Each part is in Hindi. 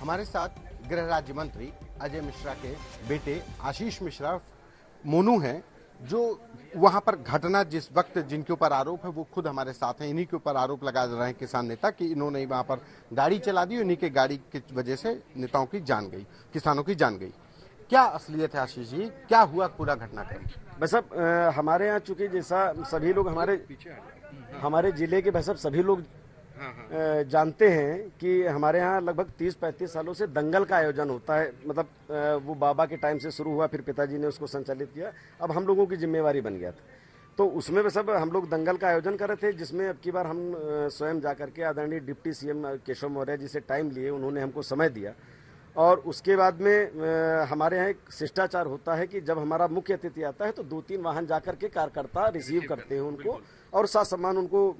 हमारे साथ गृह राज्य मंत्री अजय मिश्रा के बेटे आशीष मिश्रा मोनू हैं, जो वहां पर घटना जिस वक्त जिनके ऊपर आरोप है वो खुद हमारे साथ हैं। इन्हीं के ऊपर आरोप लगा रहे हैं किसान नेता कि इन्होंने वहां पर गाड़ी चला दी, इन्हीं के गाड़ी की वजह से नेताओं की जान गई, किसानों की जान गई। क्या असलियत है आशीष जी, क्या हुआ पूरा घटनाक्रम? बस अब हमारे यहाँ चूंकि जैसा सभी लोग हमारे जिले के बस अब सभी लोग जानते हैं कि हमारे यहाँ लगभग 30-35 सालों से दंगल का आयोजन होता है। मतलब वो बाबा के टाइम से शुरू हुआ, फिर पिताजी ने उसको संचालित किया, अब हम लोगों की जिम्मेवारी बन गया था। तो उसमें बस अब हम लोग दंगल का आयोजन कर रहे थे, जिसमें अब की बार हम स्वयं जाकर के आदरणीय डिप्टी सीएम केशव मौर्य जी से टाइम लिए, उन्होंने हमको समय दिया। और उसके बाद में हमारे यहाँ एक शिष्टाचार होता है कि जब हमारा मुख्य अतिथि आता है तो 2-3 वाहन जाकर के कार्यकर्ता रिसीव करते हैं उनको, और साथ सम्मान उनको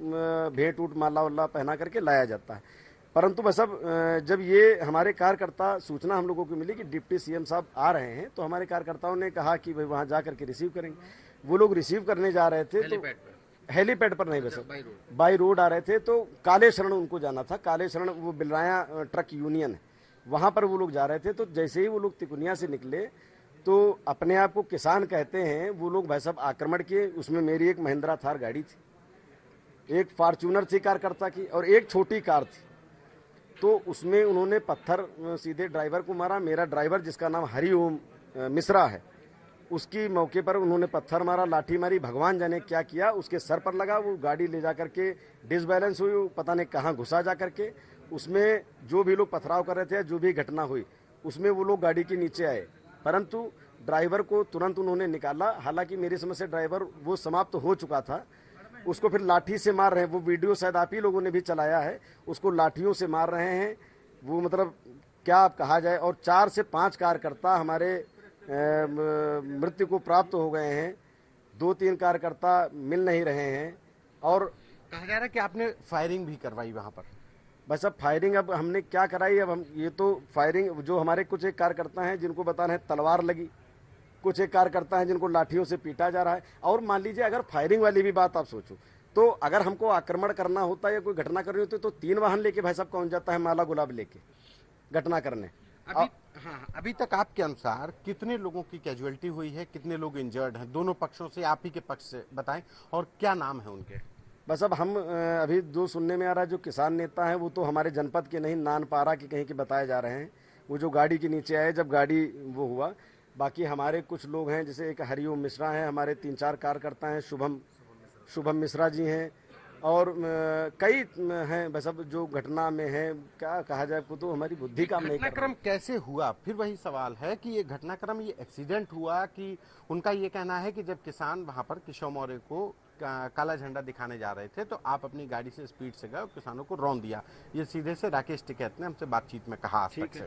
भेंट उठ माला वाला पहना करके लाया जाता है। परंतु बस अब जब ये हमारे कार्यकर्ता सूचना हम लोगों को मिली कि डिप्टी सीएम साहब आ रहे हैं, तो हमारे कार्यकर्ताओं ने कहा कि भाई वहाँ जा करके रिसीव करेंगे। वो लोग रिसीव करने जा रहे थे, तो हेलीपैड पर नहीं, बस बाई रोड आ रहे थे। तो काले शरण उनको जाना था, काले शरण वो बिलराया ट्रक यूनियन है, वहां पर वो लोग जा रहे थे। तो जैसे ही वो लोग तिकुनिया से निकले तो अपने आप को किसान कहते हैं, वो लोग भाई साहब आक्रमण किए। उसमें मेरी एक महिंद्रा थार गाड़ी थी, एक फॉर्च्यूनर थी कार्यकर्ता की, और एक छोटी कार थी। तो उसमें उन्होंने पत्थर सीधे ड्राइवर को मारा। मेरा ड्राइवर जिसका नाम हरिओम मिश्रा है, उसकी मौके पर उन्होंने पत्थर मारा, लाठी मारी, भगवान जाने क्या किया, उसके सर पर लगा। वो गाड़ी ले जा करके डिसबैलेंस हुई, पता नहीं कहाँ घुसा जा करके। उसमें जो भी लोग पथराव कर रहे थे, जो भी घटना हुई, उसमें वो लोग गाड़ी के नीचे आए, परंतु ड्राइवर को तुरंत उन्होंने निकाला। हालांकि मेरी समझ से ड्राइवर वो समाप्त हो चुका था, उसको फिर लाठी से मार रहे हैं। वो वीडियो शायद आप ही लोगों ने भी चलाया है, उसको लाठियों से मार रहे हैं। वो मतलब क्या आप कहा जाए। और 4 से 5 कार्यकर्ता हमारे मृत्यु को प्राप्त हो गए हैं, 2-3 कार्यकर्ता मिल नहीं रहे हैं। और कहा जा रहा है कि आपने फायरिंग भी करवाई वहां पर। बस अब फायरिंग अब हमने क्या कराई, अब हम ये तो फायरिंग जो हमारे कुछ एक कार्यकर्ता हैं जिनको बता रहे हैं तलवार लगी, कुछ एक कार्यकर्ता हैं जिनको लाठियों से पीटा जा रहा है। और मान लीजिए अगर फायरिंग वाली भी बात आप सोचो, तो अगर हमको आक्रमण करना होता या कोई घटना करनी होती तो 3 वाहन लेके भाई साहब कौन जाता है माला गुलाब लेके घटना करने। अभी तक आपके अनुसार कितने लोगों की कैजुअलिटी हुई है, कितने लोग इंजर्ड हैं? दोनों पक्षों से, आप ही के पक्ष से बताएं, और क्या नाम है उनके? बस अब हम अभी जो सुनने में आ रहा है, जो किसान नेता हैं वो तो हमारे जनपद के नहीं, नानपारा के कहीं के बताए जा रहे हैं। वो जो गाड़ी के नीचे आए जब गाड़ी वो हुआ। बाकी हमारे कुछ लोग हैं, जैसे एक हरिओम मिश्रा हैं, हमारे 3-4 कार्यकर्ता हैं, शुभम मिश्रा जी हैं, और कई हैं। बस अब जो घटना में है, क्या कहा जाए, तो हमारी बुद्धि काम नहीं कर रही। घटनाक्रम कैसे हुआ? फिर वही सवाल है कि ये घटनाक्रम, ये एक्सीडेंट हुआ कि उनका ये कहना है कि जब किसान वहां पर केशव मौर्य को काला झंडा दिखाने जा रहे थे तो आप अपनी गाड़ी से स्पीड से गए और किसानों को रौंद दिया। ये सीधे से राकेश टिकैत ने हमसे बातचीत में कहा। ठीक है।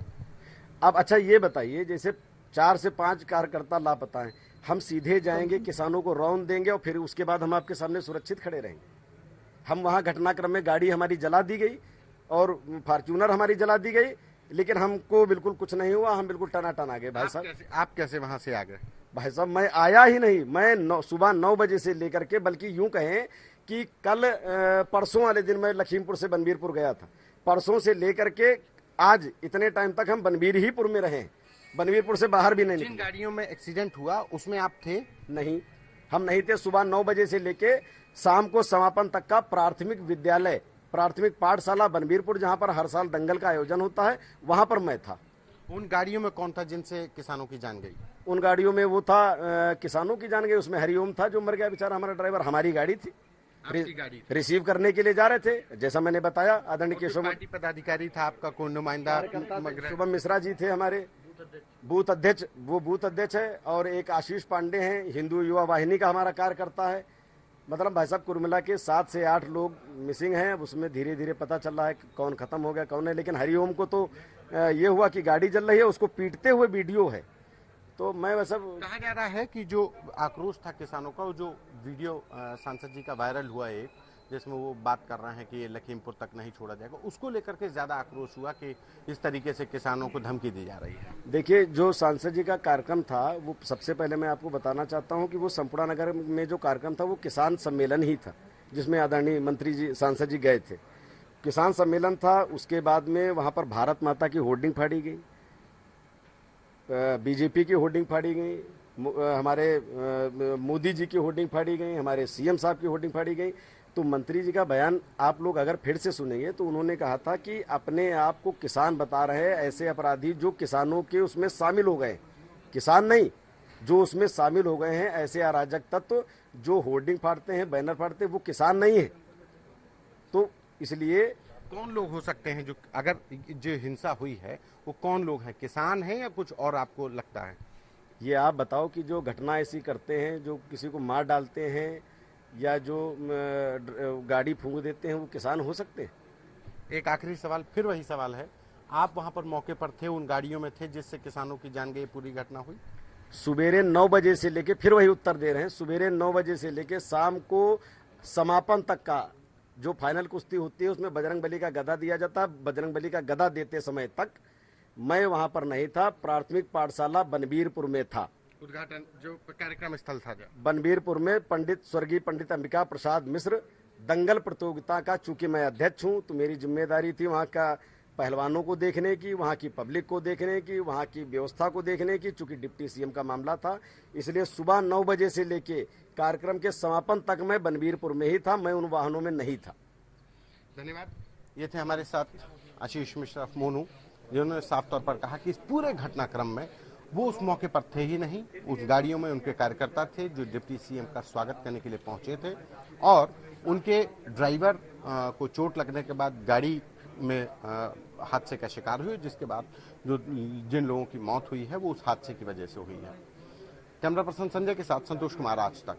अब अच्छा ये बताइए, जैसे 4 से 5 कार्यकर्ता लापता हैं, हम सीधे जाएंगे, किसानों को रौंद देंगे और फिर उसके बाद हम आपके सामने सुरक्षित खड़े रहेंगे? हम वहां घटनाक्रम में गाड़ी हमारी जला दी गई और फॉर्च्यूनर हमारी जला दी गई, लेकिन हमको बिल्कुल कुछ नहीं हुआ, हम बिल्कुल टनाटन आ गए। भाई साहब आप कैसे वहां से आ गए? भाई साहब मैं आया ही नहीं, मैं सुबह 9 बजे से लेकर के, बल्कि यूं कहें कि कल परसों वाले दिन मैं लखीमपुर से बनबीरपुर गया था। परसों से लेकर के आज इतने टाइम तक हम बनबीरपुर में रहे, बनबीरपुर से बाहर भी नहीं निकले। जिन गाड़ियों में एक्सीडेंट हुआ उसमें आप थे? नहीं, हम नहीं थे। सुबह 9 बजे से लेके शाम को समापन तक का प्राथमिक विद्यालय, प्राथमिक पाठशाला बनबीरपुर, जहां पर हर साल दंगल का आयोजन होता है, वहां पर मैं था। उन गाड़ियों में कौन था जिनसे किसानों की जान गई? उन गाड़ियों में वो था किसानों की जान गई, उसमें हरिओम था जो मर गया बेचारा, हमारा ड्राइवर। हमारी गाड़ी थी, रिसीव करने के लिए जा रहे थे, जैसा मैंने बताया। आदरणीय केशव पार्टी पदाधिकारी था आपका कोई नुमाइंदा? शुभम मिश्रा जी थे हमारे बूथ अध्यक्ष, वो बूथ अध्यक्ष है। और एक आशीष पांडे हैं, हिंदू युवा वाहिनी का हमारा कार्यकर्ता है। मतलब भाई साहब कुल मिला के 7 से 8 लोग मिसिंग हैं। उसमें धीरे धीरे पता चल रहा है कौन खत्म हो गया कौन नहीं। लेकिन हरिओम को तो ये हुआ कि गाड़ी जल रही है, उसको पीटते हुए वीडियो है। तो मैं वैसे कहा जा रहा है कि जो आक्रोश था किसानों का, वो जो वीडियो सांसद जी का वायरल हुआ है, जिसमें वो बात कर रहे हैं कि ये लखीमपुर तक नहीं छोड़ा जाएगा, उसको लेकर के ज्यादा आक्रोश हुआ कि इस तरीके से किसानों को धमकी दी जा रही है। देखिए, जो सांसद जी का कार्यक्रम था, वो सबसे पहले मैं आपको बताना चाहता हूं कि वो संपूर्ण नगर में जो कार्यक्रम था वो किसान सम्मेलन ही था, जिसमें आदरणीय मंत्री जी, सांसद जी गए थे। किसान सम्मेलन था, उसके बाद में वहां पर भारत माता की होर्डिंग फाड़ी गई, बीजेपी की होर्डिंग फाड़ी गई, हमारे मोदी जी की होर्डिंग फाड़ी गई, हमारे सीएम साहब की होर्डिंग फाड़ी गई। तो मंत्री जी का बयान आप लोग अगर फिर से सुनेंगे तो उन्होंने कहा था कि अपने आप को किसान बता रहे हैं ऐसे अपराधी जो किसानों के उसमें शामिल हो गए, किसान नहीं जो उसमें शामिल हो गए हैं, ऐसे अराजक तत्व जो होर्डिंग फाड़ते हैं, बैनर फाड़ते हैं, वो किसान नहीं है। तो इसलिए कौन लोग हो सकते हैं जो, अगर जो हिंसा हुई है वो कौन लोग हैं, किसान हैं या कुछ और आपको लगता है? ये आप बताओ कि जो घटना ऐसी करते हैं, जो किसी को मार डालते हैं या जो गाड़ी फूंक देते हैं, वो किसान हो सकते हैं? एक आखिरी सवाल, फिर वही सवाल है, आप वहां पर मौके पर थे, उन गाड़ियों में थे जिससे किसानों की जान गई, पूरी घटना हुई? सुबेरे 9 बजे से लेके, फिर वही उत्तर दे रहे हैं, सुबेरे 9 बजे से लेके शाम को समापन तक का जो फाइनल कुश्ती होती है उसमें बजरंगबली का गदा दिया जाता है। बजरंगबली का गदा देते समय तक मैं वहां पर नहीं था, प्राथमिक पाठशाला बनबीरपुर में था। उद्घाटन जो कार्यक्रम स्थल था बनबीरपुर में स्वर्गीय पंडित अंबिका प्रसाद मिश्र दंगल प्रतियोगिता का, चूंकि मैं अध्यक्ष हूं तो मेरी जिम्मेदारी थी वहां का पहलवानों को देखने की, वहां की पब्लिक को देखने की, वहां की व्यवस्था को देखने की। चूंकि डिप्टी सीएम का मामला था, इसलिए सुबह 9 बजे से लेके कार्यक्रम के समापन तक मैं बनबीरपुर में ही था, मैं उन वाहनों में नहीं था। धन्यवाद। ये थे हमारे साथ आशीष मिश्रा मोनू, जिन्होंने साफ तौर पर कहा कि इस पूरे घटनाक्रम में वो उस मौके पर थे ही नहीं, उस गाड़ियों में उनके कार्यकर्ता थे जो डिप्टी सीएम का स्वागत करने के लिए पहुंचे थे, और उनके ड्राइवर को चोट लगने के बाद गाड़ी में हादसे का शिकार हुए, जिसके बाद जिन लोगों की मौत हुई है वो उस हादसे की वजह से हुई है। कैमरा पर्सन संजय के साथ संतोष कुमार, आज तक।